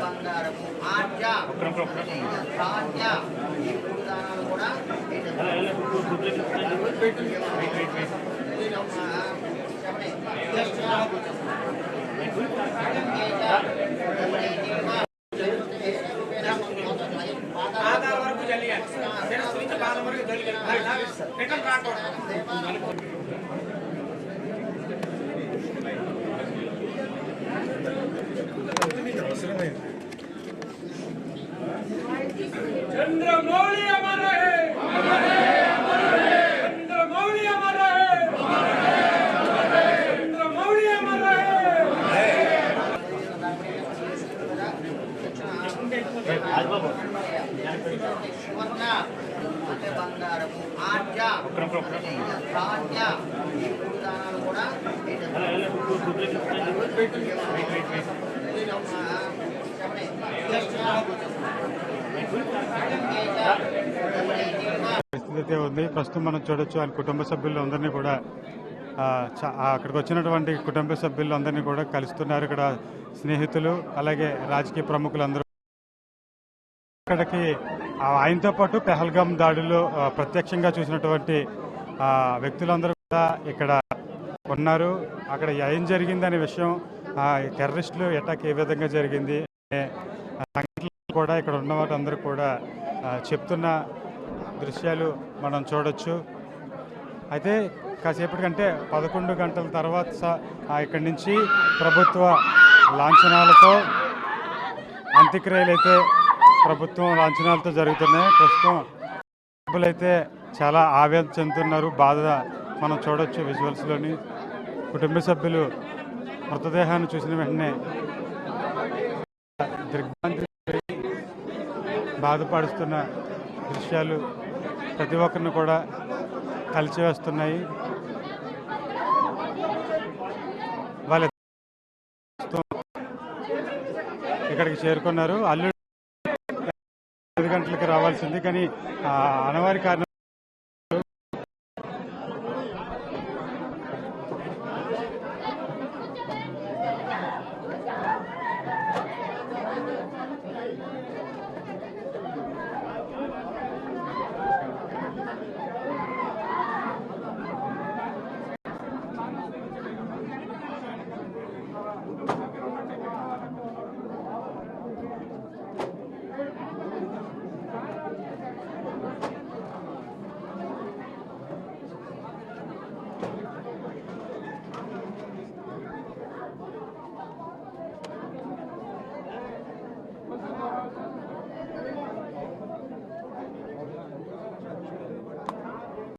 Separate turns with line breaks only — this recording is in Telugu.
బంగారము ఆర్జ ధాన్య ఈ మూడు దానాలు కూడా
चंद्रमौली हमारा है, चंद्रमौली हमारा है, चंद्रमौली हमारा है।
అంటే బంగారము ఆర్జ ధాన్య ఈ మూడు దానాలు కూడా
పరిస్థితి ఉంది. ప్రస్తుతం మనం చూడొచ్చు ఆయన కుటుంబ సభ్యులు అందరినీ కూడా అక్కడికి వచ్చినటువంటి కుటుంబ సభ్యులు అందరినీ కూడా కలుస్తున్నారు. ఇక్కడ స్నేహితులు అలాగే రాజకీయ ప్రముఖులు అందరూ ఇక్కడికి ఆయనతో పాటు పెహల్గాం దాడిలో ప్రత్యక్షంగా చూసినటువంటి వ్యక్తులందరూ కూడా ఇక్కడ ఉన్నారు. అక్కడ ఏం జరిగింది అనే విషయం, టెర్రరిస్టులు అటాక్ ఏ విధంగా జరిగింది సంఘటనలు కూడా ఇక్కడ ఉన్న వారందరూ కూడా చెప్తున్న దృశ్యాలు మనం చూడొచ్చు. అయితే కాసేపటికంటే 11 గంటల తర్వాత ఇక్కడి నుంచి ప్రభుత్వ లాంఛనాలతో అంత్యక్రియలు అయితే ప్రభుత్వం లాంఛనాలతో జరుగుతున్నాయి. ప్రస్తుతం సభ్యులైతే చాలా ఆవేదన చెందుతున్నారు, బాధ మనం చూడొచ్చు విజువల్స్లోని. కుటుంబ సభ్యులు మృతదేహాన్ని చూసిన వెంటనే దిగ్భ్రాంతి బాధపడుతున్న దృశ్యాలు ప్రతి ఒక్కరిని కూడా కలిచివేస్తున్నాయి. వాళ్ళ ఇక్కడికి చేరుకున్నారు. అల్లుడు 5 గంటలకి రావాల్సింది, కానీ అనవారి కారణం